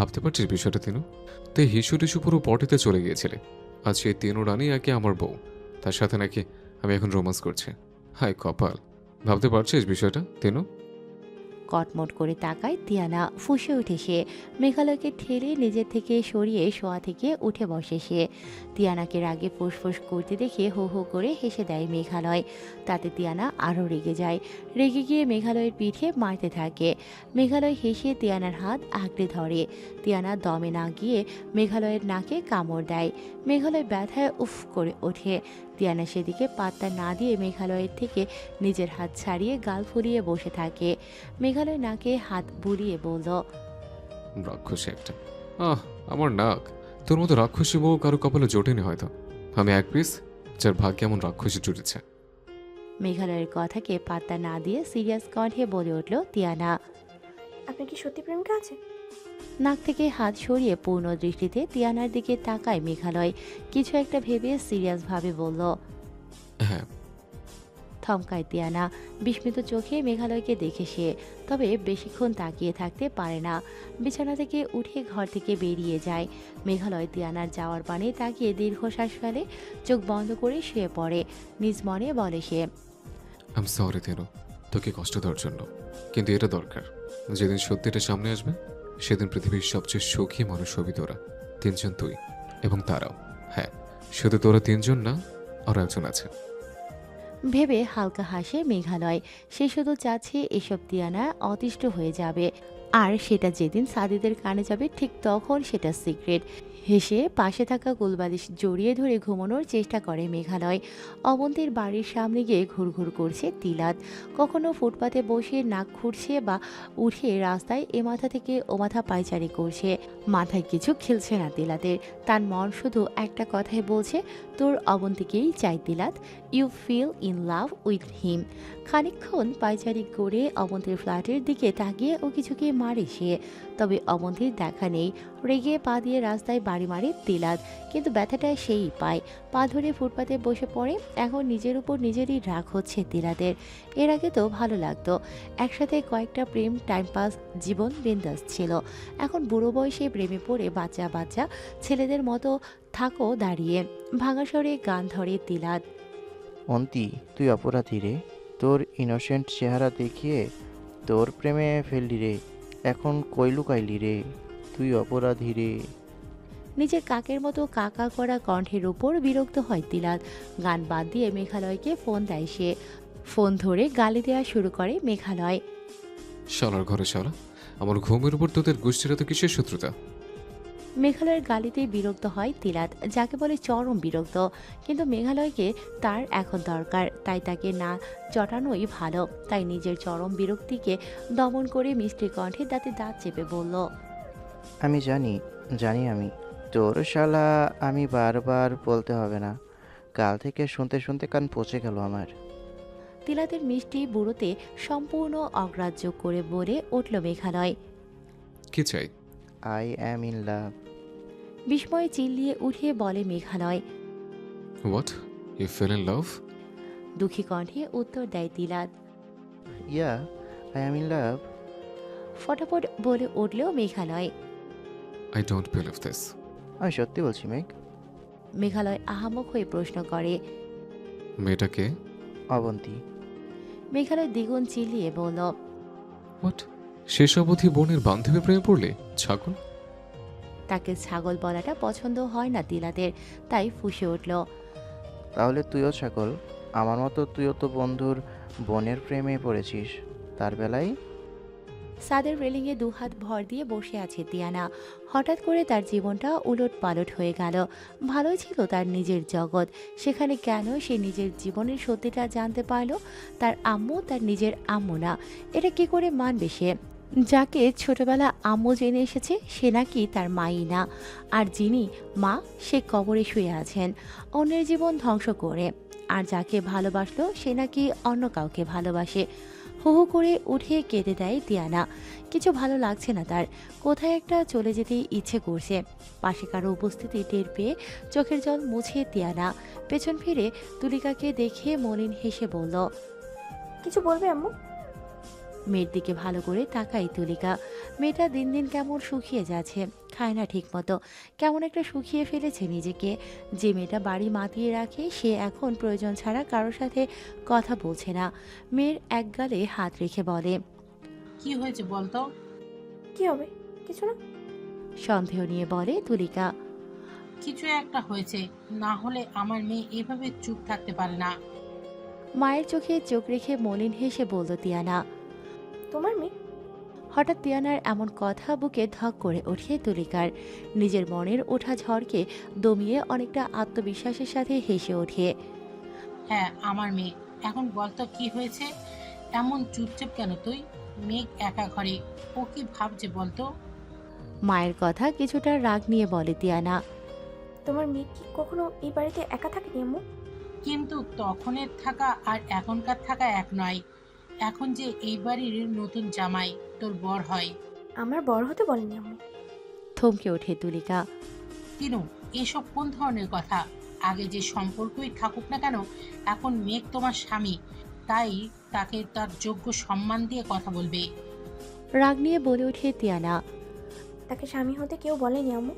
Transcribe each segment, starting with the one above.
ভাবতে পারছিস বিষয়টা তিনু? তুই হিসু টিসু পুরো পটিতে চলে গিয়েছিলে, আজ সেই তিনু রানী একে আমার বউ, তার সাথে নাকি আমি এখন রোমান্স করছি। হায় কপাল, ভাবতে পারছিস বিষয়টা তিনু? কটমট করে তাকায় তিয়ানা, ফুঁসে ওঠে সে। মেঘালয়কে ঠেলে নিজের থেকে সরিয়ে শোয়া থেকে উঠে বসে সে। তিয়ানাকে রাগে ফুসফুস করতে দেখে হো হো করে হেসে দেয় মেঘালয়। তাতে তিয়ানা আরও রেগে যায়। রেগে গিয়ে মেঘালয়ের পিঠে মারতে থাকে। মেঘালয় হেসে তিয়ানার হাত আঁকড়ে ধরে। তিয়ানা দমে না গিয়ে মেঘালয়ের নাকে কামড় দেয়। মেঘালয় ব্যথায় উফ করে ওঠে। তিয়ানা সেদিকে পাত্তা না দিয়ে মেঘালয়ের থেকে নিজের হাত ছাড়িয়ে গাল ফুলিয়ে বসে থাকে। মেঘালয় নাকে হাত বুলিয়ে বলল, রাক্ষসী একটা। আহ, আমার নাক। তোর মতো রাক্ষসী বউ কারো কপালে জোটেনি হয়তো। আমি এক পিস যার ভাগ্যে এমন রাক্ষসী জুটেছে। মেঘালয়ের কথাকে পাত্তা না দিয়ে সিরিয়াস কণ্ঠে বলে উঠল তিয়ানা। আপনার কি সত্যি প্রেমিকা আছে? নাক থেকে হাত সরিয়ে পূর্ণ দৃষ্টিতে তিয়ানার দিকে তাকায় মেঘালয়। কিছু একটা ভেবে সিরিয়াসভাবে বলল। হ্যাঁ। থমকায় তিয়ানা। বিস্মিত চোখে মেঘালয়কে দেখে সে, তবে বেশিক্ষণ তাকিয়ে থাকতে পারে না। বিছানা থেকে উঠে ঘর থেকে বেরিয়ে যায়। মেঘালয় তিয়ানার যাওয়ার পানে তাকিয়ে দীর্ঘশ্বাস ফেলে, চোখ বন্ধ করে শুয়ে পড়ে। নিজ মনে বলে সে, আম সরি তিনু, তোকে কষ্ট দেওয়ার জন্য, কিন্তু এটা দরকার। যেদিন সত্যিটা সামনে আসবে সেদিন পৃথিবীর সবচেয়ে সুখী মানুষ হবি তোরা তিনজন, তুই এবং তারাও। হ্যাঁ, শুধু তোরা তিনজন না, আরও একজন আছে। ভেবে হালকা হাসে মেঘালয়। সে শুধু চাচ্ছে এসব তিয়ানা অতিষ্ঠ হয়ে যাবে, আর সেটা যেদিন সাদিদের কানে যাবে ঠিক তখন সেটা সিক্রেট। হেসে পাশে থাকা গোলবালিশ জড়িয়ে ধরে ঘুমানোর চেষ্টা করে মেঘালয়। অবন্তীর বাড়ির সামনে গিয়ে ঘুরঘুর করছে তিলাত। কখনো ফুটপাতে বসে নাক খুঁড়ছে বা উঠে রাস্তায় এ মাথা থেকে ও মাথা পায়চারি করছে। মাথায় কিছু খেলছে না তিলাতের। তার মন শুধু একটা কথাই বলছে, তোর অবন্তীকেই চাই তিলাত। You feel in love with him. খানিকক্ষণ পায়চারি করে অবন্তীর ফ্ল্যাটের দিকে তাকিয়ে ও কিছুকে মারে সে। তবে অবন্তীর দেখা নেই। রেগে পা দিয়ে রাস্তায় বাড়ি মারে তিলাত, কিন্তু ব্যথাটা সেই পায়। পা ধরে ফুটপাতে বসে পড়ে। এখন নিজের উপর নিজেরই রাগ হচ্ছে তিলাতের। এর আগে তো ভালো লাগতো, একসাথে কয়েকটা প্রেম, টাইম পাস, জীবন বিন্দাস ছিল। এখন বুড়ো বয়সে প্রেমে পড়ে বাচ্চা বাচ্চা ছেলেদের মতো থাকো দাঁড়িয়ে। ভাঙা স্বরে গান ধরে তিলাত। অন্তি, তুই অপরাধী রে। তোর ইনোসেন্ট চেহারা দেখিয়ে তোর প্রেমে ফেললি রে। এখন কই লুকাইলি রে? তুই অপরাধী রে। নিজের কাকের মতো কাকা করা কণ্ঠের উপর বিরক্ত হয় তিলাত। গান বাদ দিয়ে মেঘালয়কে ফোন দেয় সে। ফোন ধরে গালি দেওয়া শুরু করে মেঘালয়। শালার ঘরে শালা, আমার ঘুমের উপর তোদের গোষ্ঠীরা তো কিসের শত্রুতা? মেঘালয়ের গালিতে বিরক্ত হয় তিলাত, যাকে বলে চরম বিরক্ত। কিন্তু মেঘালয়কে তার এখন দরকার, তাই তাকে না চটানোই ভালো। তাই নিজের চরম বিরক্তিকে দমন করে মিষ্টি কণ্ঠে দাঁতে দাঁত চেপে বলল, আমি জানি, জানি আমি। তোর শালা আমি বারবার বলতে হবে না। কাল থেকে শুনতে শুনতে কান পচে গেল আমার। তিলাতের মিষ্টি বুড়োতে সম্পূর্ণ অগ্রাহ্য করে বলে উঠল মেঘালয়। কি চাই? I am in love. বিস্ময়ে চিল্লিয়ে উঠে বলে Meghalaya. What, you fell in love? দুঃখী কণ্ঠে উত্তর দেয় তিলাত। ইয়া, আই অ্যাম ইন লাভ। ফটাফট বলে উঠলেও Meghalaya. I don't believe this. আমি সত্যি বলছি মেঘ। মেঘালয় আহামক হয়ে প্রশ্ন করে। মেয়েটাকে? অবন্তী। মেঘালয় দ্বিগুণ চিল্লিয়ে বলল, হোয়াট, শেষ অবধি বোনের বান্ধবী প্রেমে পড়লে? ছাগল। তাকে ছাগল বলাটা পছন্দ হয় না তিলাতের, তাই ফুঁসে উঠল। তাহলে তুইও ছাগল। আমার মতো তুইও তো বন্ধুর বোনের প্রেমে পড়েছিস। তার বেলায় সাদের রেলিংয়ে দুহাত ভর দিয়ে বসে আছে তিয়ানা। হঠাৎ করে তার জীবনটা উলট পালট হয়ে গেল। ভালোই ছিল তার নিজের জগৎ, সেখানে কেন সে নিজের জীবনের সত্যিটা জানতে পারল? তার আম্মু তার নিজের আম্মু না, এটা কি করে মানবে সে? যাকে ছোটবেলা আম্মু জেনে এসেছে সে নাকি তার মাই না, আর যিনি মা সে কবরে শুয়ে আছেন অন্যের জীবন ধ্বংস করে। আর যাকে ভালোবাসলো সে নাকি অন্য কাউকে ভালোবাসে। হু হু করে উঠে কেঁদে দেয় তিয়ানা। কিছু ভালো লাগছে না তার, কোথায় একটা চলে যেতে ইচ্ছে করছে। পাশে কারো উপস্থিতি টের পেয়ে চোখের জল মুছে তিয়ানা পেছন ফিরে তুলিকাকে দেখে মলিন হেসে বলল, কিছু বলবে আম্মু? মেয়ের দিকে ভালো করে তাকাই তুলিকা। মেয়েটা দিন দিন কেমন শুকিয়ে যাচ্ছে, খায় না ঠিক মতো, কেমন একটা শুকিয়ে ফেলেছে নিজেকে। যে মেয়েটা বাড়ি মাতিয়ে রাখে সে এখন প্রয়োজন ছাড়া কারোর সাথে কথা বলছে না। মেয়ের এক গালে হাত রেখে বলে, কি হয়েছে বলতো? কি হবে? কিছু না। সন্দেহ নিয়ে বলে তুলিকা। কিছু একটা হয়েছে, না হলে আমার মেয়ে এভাবে চুপ থাকতে পারে না। মায়ের চোখে চোখ রেখে মলিন হেসে বলল তিয়ানা। তোমার মেয়ে? হঠাৎ তিয়ানার এমন কথা বুকে ধক করে ওঠে তুলিকার। নিজের মনের ওঠা ঝড়কে দমিয়ে অনেকটা আত্মবিশ্বাসের সাথে হেসে ওঠে। হ্যাঁ, আমার মেয়ে। এখন বলতো কি হয়েছে? এমন চুপচাপ কেন তুই? মেঘ একা ঘরে, ও কি ভাবছে বলতো? মায়ের কথা কিছুটা রাগ নিয়ে বলে তিয়ানা। তোমার মেয়ে কি কখনো এই বাড়িতে একা থাকেনি আম্মু? কিন্তু তখনের থাকা আর এখনকার থাকা এক নয়। এখন যে এই বাড়ির নতুন জামাই, তোর বর হয়। আমার বড় হতে বলেনি আম্মু। থমকে ওঠে তুলিকা। তিনু, এসব কোন ধরনের কথা? আগে যে সম্পর্কই থাকুক না কেন, এখন মেঘ তোমার স্বামী, তাই তাকে তার যোগ্য সম্মান দিয়ে কথা বলবে। রাগ নিয়ে বলে ওঠে তিয়ানা। তাকে স্বামী হতে কেউ বলেনি আম্মু।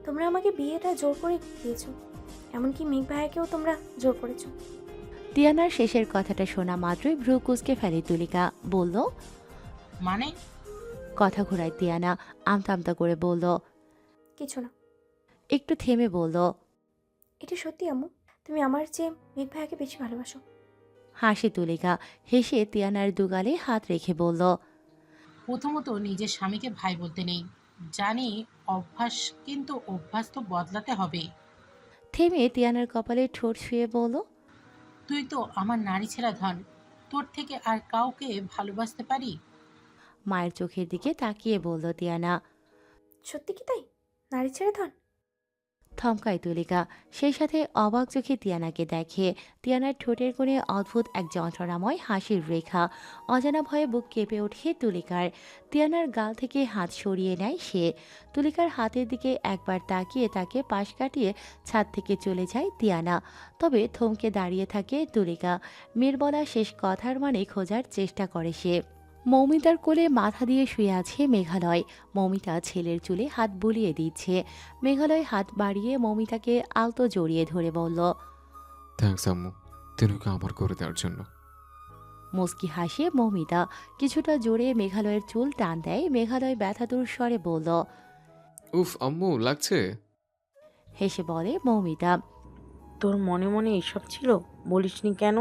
তোমরা আমাকে বিয়েটা জোর করে দিয়েছো। এমনকি মেঘ ভাইয়াকেও তোমরা জোর করেছো। তিয়ানার শেষের কথাটা শোনা মাত্রই ভ্রু কুঁচকে ফেলে তুলিকা। বলল, মানে? কথা ঘোরায় তিয়ানা। আমতা আমতা করে বলল। কিছু না। একটু থেমে বলল, এটা সত্যি আম্মু। তুমি আমার চেয়ে মেঘ ভাইয়াকে বেশি ভালোবাসো। হাসি তুলিকা। হেসে তিয়ানার দুগালে হাত রেখে বলল, প্রথমত নিজের স্বামীকে ভাই বলতে নেই। জানি অভ্যাস, কিন্তু অভ্যাস তো বদলাতে হবে। থেমে তিয়ানার কপালে ঠোঁট ছুঁয়ে বলল, তুই তো আমার নারী ছেঁড়া ধন, তোর থেকে আর কাউকে ভালোবাসতে পারি? মায়ের চোখের দিকে তাকিয়ে বলল তিয়ানা। সত্যি কি তাই? নারী ছেড়ে ধন? থমকায় তুলিকা। সেই সাথে অবাক চোখে তিয়ানাকে দেখে। তিয়ানার ঠোঁটের কোণে অদ্ভুত এক যন্ত্রণাময় হাসির রেখা। অজানা ভয়ে বুক কেঁপে ওঠে তুলিকার। তিয়ানার গাল থেকে হাত সরিয়ে নেয় সে। তুলিকার হাতের দিকে একবার তাকিয়ে তাকে পাশ কাটিয়ে ছাদ থেকে চলে যায় তিয়ানা। তবে থমকে দাঁড়িয়ে থাকে তুলিকা। মেয়ের বলা শেষ কথার মানে খোঁজার চেষ্টা করে সে। মৌমিতার কোলে মাথা দিয়ে শুয়ে আছে মেঘালয়। মৌমিতা ছেলের চুলে হাত বুলিয়ে দিচ্ছে। মেঘালয় হাত বাড়িয়ে মৌমিতাকে আলতো জড়িয়ে ধরে বলল, থ্যাঙ্কস আম্মু, তিনুকে আমার করে দেওয়ার জন্য। মুস্কি হাসে মৌমিতা। কিছুটা জোরে মেঘালয়ের চুল টান দেয়। মেঘালয় ব্যথাতুর স্বরে বলল। উফ আম্মু, লাগছে। হেসে বলে মৌমিতা। তোর মনে মনে এসব ছিল, বলিসনি কেন?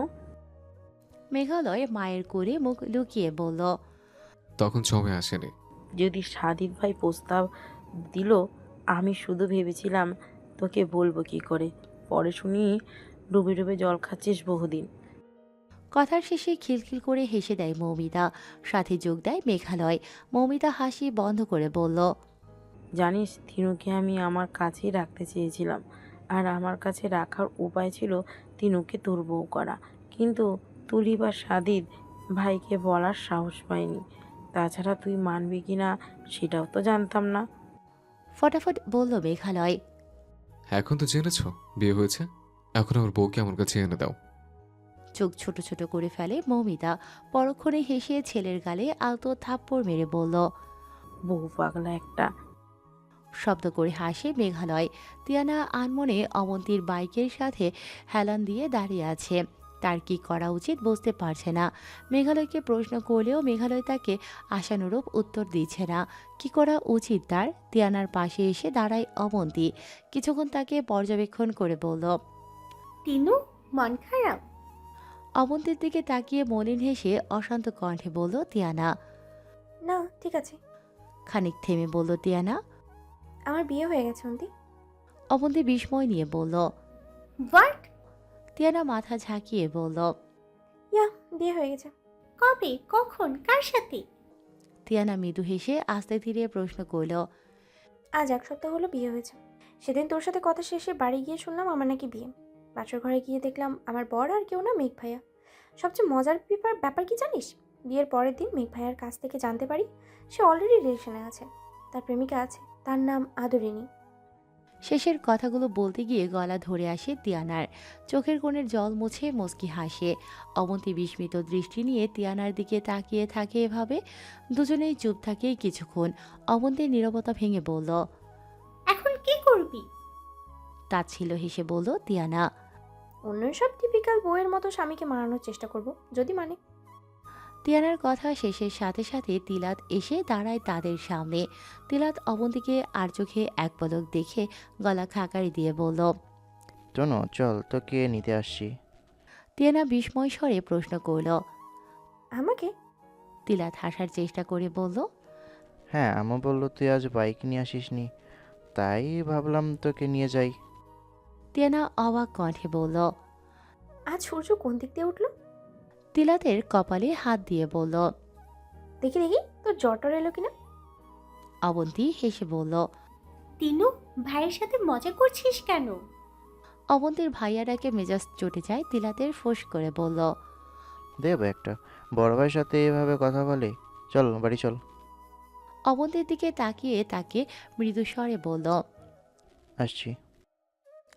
মেঘালয় মায়ের কোলে মুখ লুকিয়ে বলল, তখন জমে আসেনি। যদি সাদিক ভাই প্রস্তাব দিল, আমি শুধু ভেবেছিলাম তোকে বলবো কি করে, পরে শুনি ডুবে ডুবে জল খাচ্ছিস বহুদিন। কথার শেষে খিলখিল করে হেসে দেয় মৌমিতা। সাথে যোগ দেয় মেঘালয়। মৌমিতা হাসি বন্ধ করে বলল, জানিস, তিনুকে আমি আমার কাছেই রাখতে চেয়েছিলাম, আর আমার কাছে রাখার উপায় ছিল তিনুকে তোর বউ করা। কিন্তু তুলি বা সাদিদ ভাইকে বলার সাহস পাইনি। তাছাড়া তুই মানবি কি না সেটাও তো জানতাম না। ফটাফট বলল মেঘালয়। এখন তো জেনেছ বিয়ে হয়েছে, এখন আমার বউকে আমার কাছে এনে দাও। চোখ ছোট ছোট করে ফেলে মৌমিতা। পরক্ষণে হেসে ছেলের গালে আলতো থাপ্পড় মেরে বলল, বহু পাগলা একটা। শব্দ করে হাসে মেঘালয়। তিয়ানা আনমনে অমন্তীর বাইকের সাথে হেলান দিয়ে দাঁড়িয়ে আছে। তার কি করা উচিত বুঝতে পারছে না। মেঘালয়কে প্রশ্ন করলেও মেঘালয় তাকে আশানুরূপ উত্তর দিচ্ছে না। কি করা উচিত তার? তিয়ানার পাশে এসে দাঁড়ায় অমন্তী। কিছুক্ষণ তাকে পর্যবেক্ষণ করে বলল, তিনু, মন খারাপ? অমন্তীর দিকে তাকিয়ে মলিন হেসে অশান্ত কণ্ঠে বলল তিয়ানা। না, ঠিক আছে। খানিক থেমে বলল তিয়ানা। আমার বিয়ে হয়ে গেছে অন্তি। অমন্তী বিস্ময় নিয়ে বলল। হোয়াট? তিয়ানা মাথা ঝাঁকিয়ে বলল। ইয়া, বিয়ে হয়ে গেছে। কবে, কখন, কার সাথে? তিয়ানা মৃদু হেসে আস্তে ধীরে প্রশ্ন করল। আজ 1 সপ্তাহ হলো বিয়ে হয়েছে। সেদিন তোর সাথে কথা শেষে বাড়ি গিয়ে শুনলাম আমার নাকি বিয়ে। বাসর ঘরে গিয়ে দেখলাম আমার বর আর কেউ না, মেঘ ভাইয়া। সবচেয়ে মজার ব্যাপার কি জানিস? বিয়ের পরের দিন মেঘ ভাইয়ার কাছ থেকে জানতে পারি সে অলরেডি রিলেশনে আছে। তার প্রেমিকা আছে, তার নাম আদরিনী। শেষের কথাগুলো বলতে গিয়ে গলা ধরে আসে তিয়ানার। চোখের কোণের জল মুছে মুচকি হাসে। অবন্তী বিস্মিত দৃষ্টি নিয়ে তিয়ানার দিকে তাকিয়ে থাকে এভাবে। দুজনেই চুপ থাকে কিছুক্ষণ। অবন্তীর নীরবতা ভেঙে বলল, এখন কি করবি? তাচ্ছিল্য হেসে বলল তিয়ানা। অন্য সব টিপিক্যাল বউয়ের মতো স্বামীকে মারানোর চেষ্টা করব, যদি মানে। তিয়ানার কথা শেষের সাথে সাথে তিলাত এসে দাঁড়ায় তাদের সামনে। তিলাত অবন্তীকে আর চোখে এক পলক দেখে গলা খাকারি দিয়ে বলল, তনু চল, তোকে নিতে আসছি। তিয়ানা বিস্ময় স্বরে প্রশ্ন করল। আমাকে? তিলাত হাসার চেষ্টা করে বলল, হ্যাঁ, আমা বললো তুই আজ বাইক নিয়ে আসিসনি, তাই ভাবলাম তোকে নিয়ে যাই। তিয়ানা অবাক কণ্ঠে বলল। আজ সূর্য কোন দিক দিয়ে উঠলো? তিলাতের কপালে হাত দিয়ে বলল। দেখি দেখি তোর জ্বর এলো কিনা। অবন্তী হেসে বলল। তিনু, ভাইয়ের সাথে মজা করছিস কেন? অবন্তীর ভাইয়ারাকে মেজাজ চটে যায়। তিলাতের ফোঁস করে বলল। দেব একটা, বড় ভাইয়ের সাথে এভাবে কথা বলে? চল বাড়ি চল। অবন্তীর দিকে তাকিয়ে তাকে মৃদু স্বরে বলল। আসছি।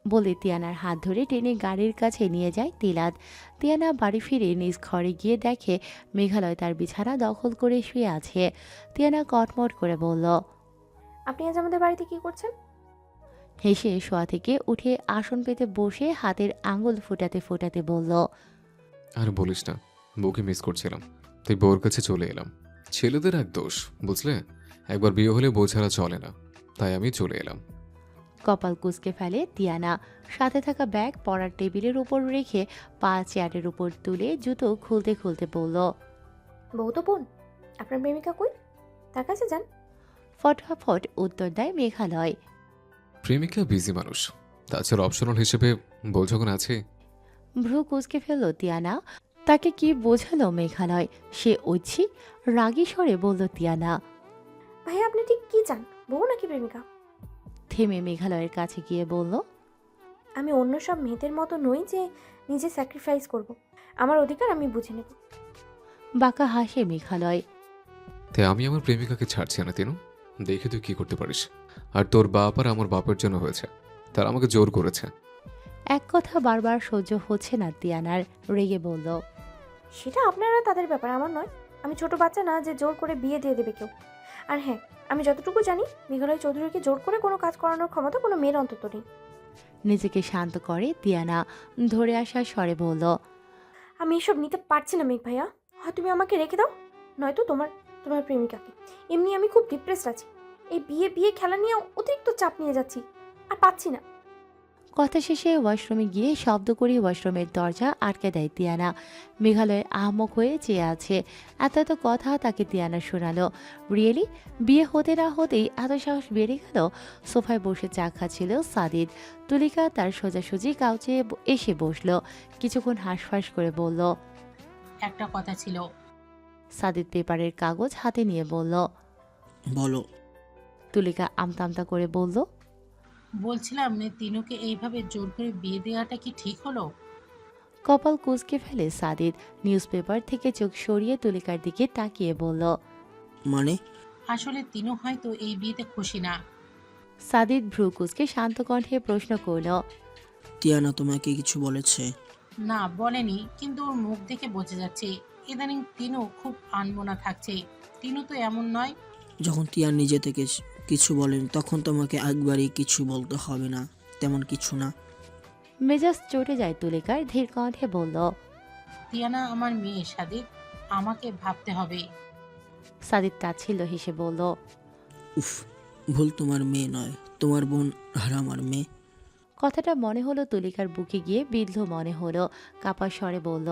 বলে তিয়ানার হাত ধরে টেনে গাড়ির কাছে নিয়ে যায় তিলাত। তিয়ানা বাড়ি ফিরে নিজ ঘরে গিয়ে দেখে মেঘালয় তার বিছানা দখল করে শুয়ে আছে। তিয়ানা কটমট করে বলল। আপনি আজ আমাদের বাড়িতে কি করছেন? হেসে শোয়া থেকে উঠে আসন পেতে বসে হাতের আঙুল ফোটাতে ফোটাতে বলল। আর বলিস না, বউকে মিস করছিলাম, তাই বউর কাছে চলে এলাম। ছেলেদের এক দোষ, বুঝলে, একবার বিয়ে হলে বউ ছাড়া চলে না, তাই আমি চলে এলাম। কপাল কুঁচকে ফেলে তিয়ানা। সাথে থাকা ব্যাগ পড়ার টেবিলের উপর রেখে পা চেয়ারের উপর তুলে জুতো খুলতে খুলতে বলল। বউ তো বোন, আপনার প্রেমিকা কই? তার কাছে যান। ফটাফট উত্তর দেয় মেঘালয়। প্রেমিকা বিজি মানুষ, তাছাড়া অপশনাল হিসেবে বউ যখন আছে। ভ্রু কুঁচকে ফেলল তিয়ানা। তাকে কি বোঝালো মেঘালয়? সে ঐচ্ছিক রাগী স্বরে বলল তিয়ানা। ভাইয়া আপনি ঠিক কি চান, বউ নাকি প্রেমিকা? থেমে মেঘালয়ের কাছে গিয়ে বলল। আমি অন্য সব মেয়েদের মতো নই যে নিজে স্যাক্রিফাইস করব। আমার অধিকার আমি বুঝে নেব। বাঁকা হাসে মেঘালয়। তাই আমি আমার প্রেমিকাকে ছাড়ছি না তিনু, দেখে তুই কি করতে পারিস। আর তোর বাপ আর আমার বাপের জন্য হয়েছে, তারা আমাকে জোর করেছে। এক কথা বারবার সহ্য হচ্ছে না তিয়ানার, রেগে বলল। সেটা আপনারা তাদের ব্যাপার, আমার নয়। আমি ছোট বাচ্চা না যে জোর করে বিয়ে দিয়ে দেবে কেউ। আর হ্যাঁ, আমি যতটুকু জানি মেঘালয় চৌধুরীকে জোর করে কোনো কাজ করানোর ক্ষমতা কোনো মেয়ের অন্তত নেই। নিজেকে শান্ত করে তিয়ানা ধরে আসার স্বরে বলল। আমি এসব নিতে পারছি না মেঘ ভাইয়া, হয় তুমি আমাকে রেখে দাও, নয়তো তোমার তোমার প্রেমিকাকে। এমনি আমি খুব ডিপ্রেসড আছি, এই বিয়ে বিয়ে খেলা নিয়ে অতিরিক্ত চাপ নিয়ে যাচ্ছি, আর পাচ্ছি না। কথা শেষে ওয়াশরুমে গিয়ে শব্দ করে ওয়াশরুমের দরজা আটকে দেয় তিয়ানা। মেঘালয় আহমক হয়ে চেয়ে আছে। এত এত কথা তাকে তিয়ানা শোনালো। রিয়েলি বিয়ে হতে না হতেই এত সাহস বেড়ে গেল। সোফায় বসে চা খাচ্ছিল সাদিদ। তুলিকা তার সোজাসুজি কাউচে এসে বসলো। কিছুক্ষণ হাঁসফাঁস করে বলল। একটা কথা ছিল। সাদিদ পেপারের কাগজ হাতে নিয়ে বলল। বলো। তুলিকা আমতা আমতা করে বলল। বলছিলাম তিনুকে এইভাবে জোর করে বিয়ে দেওয়াটা কি ঠিক হলো? কপাল কুঁচকে ফেলে সাদিদ। নিউজপেপার থেকে চোখ সরিয়ে তুলিকার দিকে তাকিয়ে বলল। মানে? আসলে তিনু হয়তো এই বিয়েতে খুশি না। সাদিদ ভ্রু কুঁচকে শান্ত কণ্ঠে প্রশ্ন করল। টিয়ানা তোমাকে কিছু বলেছে? না বলেনি, কিন্তু ওর মুখ দেখে বোঝা যাচ্ছে ইদানিং তিনু খুব আনমনা থাকছে। তিনু তো এমন নয়। যখন টিয়া নিজে থেকে কিছু বলেন তখন তোমাকে একবারই কিছু বলতে হবে না, তেমন কিছু না। মেজাজ চটে যায় তুলিকার, ধীর কণ্ঠে বলল। টিয়ানা আমার মেয়ে সাদিদ, আমাকে ভাবতে হবে। সাদিদ তাচ্ছিল্য হেসে বলল। উফ, ভুল তোমার মেয়ে নয়, তোমার বোন আর আমার মেয়ে। কথাটা মনে হলো তুলিকার বুকে গিয়ে বিদ্ধ মনে হলো। কাপা স্বরে বলল।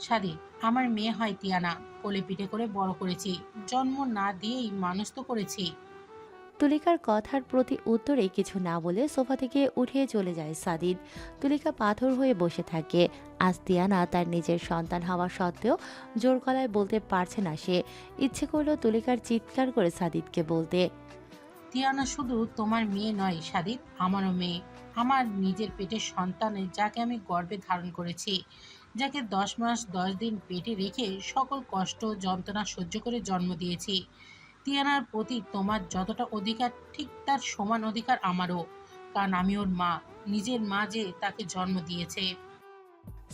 সাদিদ আমার মেয়ে হয় টিয়ানা, কোলে পিঠে করে বড় করেছি, জন্ম না দিয়েই মানুষ তো করেছি। তুলিকার কথার প্রতি উত্তরে কিছু না বলে সোফা থেকে উঠে চলে যায় সাদিদ। তুলিকা পাথর হয়ে বসে থাকে। আজ তিয়ানা তার নিজের সন্তান হওয়া সত্ত্বেও জোর গলায় বলতে পারছে না সে। ইচ্ছে করলো তুলিকার চিৎকার করে সাদিদকে বলতে। টিয়ানা শুধু তোমার মেয়ে নয় সাদিদ, আমারও মেয়ে। আমার নিজের পেটের সন্তানে, যাকে আমি গর্ভে ধারণ করেছি, যাকে 10 মাস 10 দিন পেটে রেখে সকল কষ্ট যন্ত্রণা সহ্য করে জন্ম দিয়েছি। তিয়ানার প্রতি তোমার যতটা অধিকার ঠিক তার সমান অধিকার আমারও, কারণ আমি ওর মা, নিজের মা যে তাকে জন্ম দিয়েছে।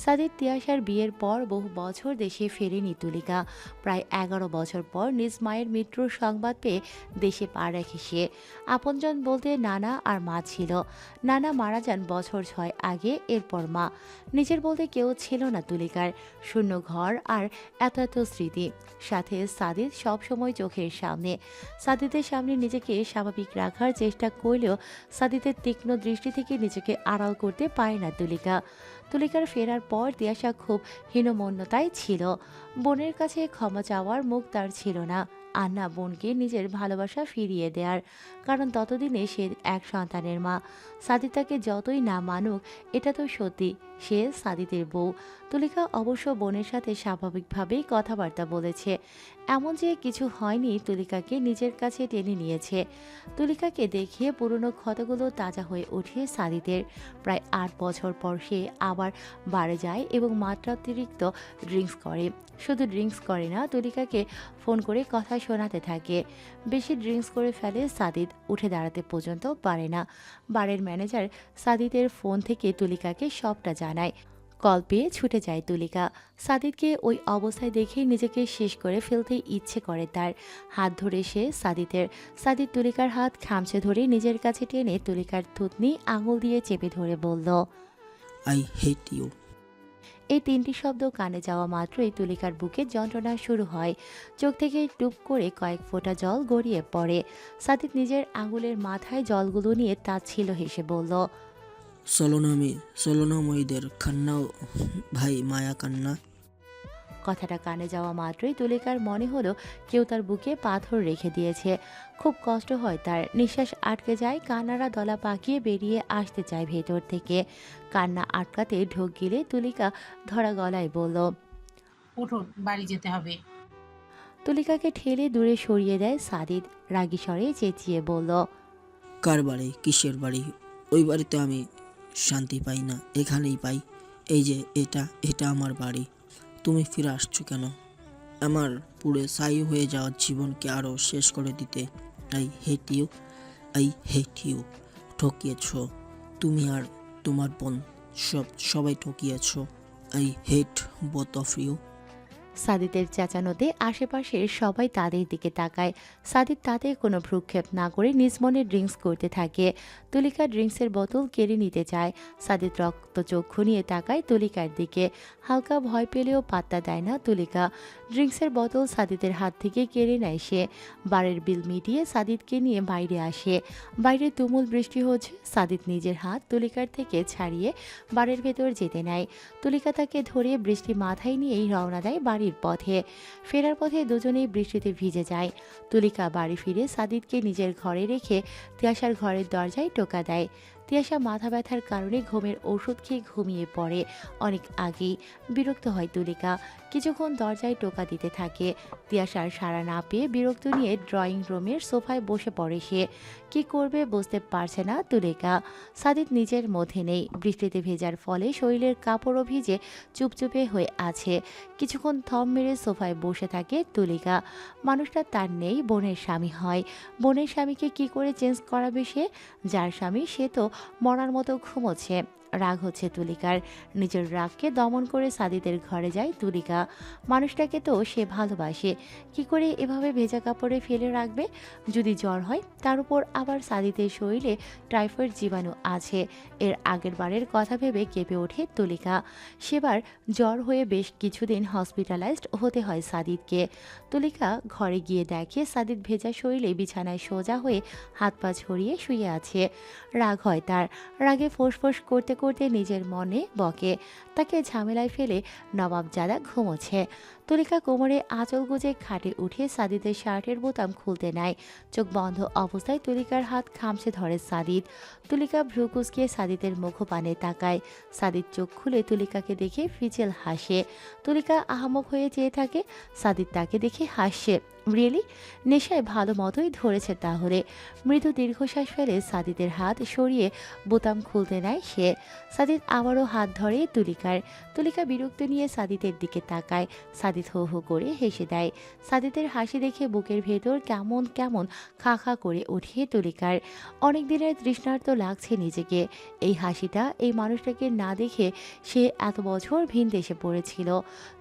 সাদিদ তিয়াশার বিয়ের পর বহু বছর দেশে ফেরেনি তুলিকা। প্রায় 11 বছর পর নিজ মায়ের মৃত্যুর সংবাদ পেয়ে দেশে পা রাখে সে। আপনজন বলতে নানা আর মা ছিল। নানা মারা যান বছর 6 আগে, এরপর মা। নিজের বলতে কেউ ছিল না তুলিকার। শূন্য ঘর আর এত এত স্মৃতি, সাথে সাদিদ সবসময় চোখের সামনে। সাদিদের সামনে নিজেকে স্বাভাবিক রাখার চেষ্টা করলেও সাদিদের তীক্ষ্ণ দৃষ্টি থেকে নিজেকে আড়াল করতে পারে না তুলিকা। তুলিকার ফেরার পর তিয়াশা খুব হীনমন্যতায় ছিল। বোনের কাছে ক্ষমা চাওয়ার মুখ তার ছিল না, আর না বোনকে নিজের ভালোবাসা ফিরিয়ে দেওয়ার, কারণ ততদিনে সে এক সন্তানের মা। সাদিদ তাকে যতই না মানুক, এটা তো সত্যি সে সাদিদের বউ। তুলিকা অবশ্য বোনের সাথে স্বাভাবিকভাবেই কথাবার্তা বলেছে, এমন যে কিছু হয়নি তুলিকাকে নিজের কাছে টেনে নিয়েছে। তুলিকাকে দেখে পুরনো ক্ষতগুলো তাজা হয়ে ওঠে সাদিদের। প্রায় 8 বছর পর সে আবার বারে যায় এবং মাত্রাতিরিক্ত ড্রিঙ্কস করে। শুধু ড্রিঙ্কস করে না, তুলিকাকে ফোন করে কথা শোনাতে থাকে। বেশি ড্রিঙ্কস করে ফেলে সাদিদ, উঠে দাঁড়াতে পর্যন্ত পারে না। বারের ম্যানেজার সাদিদের ফোন থেকে তুলিকাকে সবটা জানায়। কল পেয়ে ছুটে যায় তুলিকা। সাদিদকে ওই অবস্থায় দেখে নিজেকে শেষ করে ফেলতে ইচ্ছে করে তার। হাত ধরে সে সাদিদ তুলিকার হাত খামচে ধরে নিজের কাছে টেনে তুলিকার থুতনি আঙুল দিয়ে চেপে ধরে বলল, আই হেট ইউ। এই 3টি শব্দ কানে যাওয়া মাত্রই তুলিকার বুকে যন্ত্রণা শুরু হয়। চোখ থেকে টুপ করে কয়েক ফোঁটা জল গড়িয়ে পড়ে। সাদিদ নিজের আঙুলের মাথায় জলগুলো নিয়ে তাচ্ছিল হেসে বলল, সলোনাময়ীদের কান্নাও ভাই মায়া কান্না। কথাটা কানে যাওয়া মাত্রই তুলিকার মনে হলো কেউ তার বুকে পাথর রেখে দিয়েছে। খুব কষ্ট হয় তার, নিঃশ্বাস আটকে যায়, কান্নারা দলা পাকিয়ে বেরিয়ে আসতে চায় ভেতর থেকে। কান্না আটকাতে ঢোক গিলে তুলিকা ধরা গলায় বলল, উঠুন, বাড়ি যেতে হবে। তুলিকাকে ঠেলে দূরে সরিয়ে দেয় সাদিদ, রাগী স্বরে চেঁচিয়ে বলল, কার বাড়ি, কিসের বাড়ি? ওই বাড়িতে আমি শান্তি পাই না, এখানেই পাই। এই যে এটা আমার বাড়ি। তুমি ফিরে আসছো কেন? আমার পুড়ে ছাই হয়ে যাওয়া জীবনকে আরও শেষ করে দিতে। I hate you, I hate you. ঠকিয়েছ তুমি আর তোমার বোন, সবাই ঠকিয়েছ। I hate both of you. সাদিদের চেঁচানোতে আশেপাশের সবাই তাদের দিকে তাকায়। সাদিদ তাতে কোনো ভ্রুক্ষেপ না করে নিজ মনে ড্রিঙ্কস করতে থাকে। তুলিকা ড্রিঙ্কসের বোতল কেড়ে নিতে চায়। সাদিদ রক্ত চক্ষু নিয়ে তাকায় তুলিকার দিকে। হালকা ভয় পেলেও পাত্তা দেয় না তুলিকা। ড্রিঙ্কসের বোতল সাদিদের হাত থেকে কেড়ে নেয় সে। বারের বিল মিটিয়ে সাদিদকে নিয়ে বাইরে আসে। বাইরে তুমুল বৃষ্টি হচ্ছে। সাদিদ নিজের হাত তুলিকার থেকে ছাড়িয়ে বারের ভেতর যেতে নেয়। তুলিকা তাকে ধরে বৃষ্টি মাথায় নিয়েই রওনা দেয় বাড়ির পথে। ফেরার পথে দুজনেই বৃষ্টিতে ভিজে যায়। তুলিকা বাড়ি ফিরে সাদিদকে নিজের ঘরে রেখে তিয়াশার ঘরের দরজায় টোকা দেয়। তিয়াশা মাথা ব্যথার কারণে ঘুমের ওষুধ খেয়ে ঘুমিয়ে পড়ে অনেক আগেই। বিরক্ত হয় তুলিকা, কিছুক্ষণ দরজায় টোকা দিতে থাকে। তিয়াশার সাড়া না পেয়ে বিরক্ত নিয়ে ড্রয়িং রুমের সোফায় বসে পড়ে সে। কি করবে বুঝতে পারছে না তুলিকা। সাদিদ নিজের মধ্যে নেই, বৃষ্টিতে ভেজার ফলে শরীরের কাপড়ও ভিজে চুপচুপে হয়ে আছে। কিছুক্ষণ থম মেরে সোফায় বসে থাকে তুলিকা। মানুষটা তার নেই, বোনের স্বামী হয়। বোনের স্বামীকে কি করে চেঞ্জ করাবে সে? যার স্বামী সে তো মরার মতো ঘুমোচ্ছে। রাগ হচ্ছে তুলিকার। নিজের রাগকে দমন করে সাদিদের ঘরে যায় তুলিকা। মানুষটাকে তো সে ভালোবাসে, কি করে এভাবে ভেজা কাপড়ে ফেলে রাখবে? যদি জ্বর হয়, তার উপর আবার সাদিদের শরীরে টাইফয়েড জীবাণু আছে। এর আগের বারের কথা ভেবে কেঁপে ওঠে তুলিকা। সেবার জ্বর হয়ে বেশ কিছুদিন হসপিটালাইজড হতে হয় সাদিদকে। তুলিকা ঘরে গিয়ে দেখে সাদিদ ভেজা শরীরে বিছানায় সোজা হয়ে হাত পা ছড়িয়ে শুয়ে আছে। রাগ হয় তার। রাগে ফোঁস করতে করতে নিজের মনে বকে, তাকে ঝামেলায় ফেলে নবাবজাদা ঘুমোচ্ছে। তুলিকা কোমরে আঁচল গুজে খাটে উঠে সাদিদের শার্টের বোতাম খুলতে নেয়। চোখ বন্ধ অবস্থায় তুলিকার হাত খামচে ধরে সাদিদ। তুলিকা ভ্রু কুঁচকিয়ে সাদিদের মুখপানে তাকায়। সাদিদ চোখ খুলে তুলিকাকে দেখে ফিচেল হাসে। তুলিকা আহামক হয়ে চেয়ে থাকে। সাদিদ তাকে দেখে হাসছে। রিয়েলি? নেশায় ভালো মতোই ধরেছে তাহলে। মৃদু দীর্ঘশ্বাস ফেলে সাদিদের হাত সরিয়ে বোতাম খুলতে নেয় সে। সাদিদ আবারও হাত ধরে তুলিকার। তুলিকা বিরক্ত নিয়ে সাদিদের দিকে তাকায়। সাদিদ হো হো করে হেসে দেয়। সাদিদের হাসি দেখে বুকের ভেতর কেমন কেমন খা খা করে ওঠে তুলিকার। অনেক দিনের তৃষ্ণার্ত লাগছে নিজেকে। এই হাসিটা, এই মানুষটাকে না দেখে সে এত বছর ভিন দেশে পড়েছিল।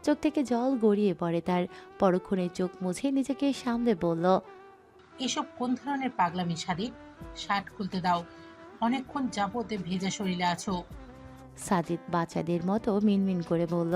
চোখ থেকে জল গড়িয়ে পড়ে তার। পরক্ষণে চোখ মুছে নিজেকে সামলে বলল, এসব কোন ধরনের পাগলামি সাদিক? শার্ট খুলতে দাও, অনেকক্ষণ যাবতে ভেজা শরীরে আছো। সাজিদ বাচ্চাদের মতো মিনমিন করে বলল,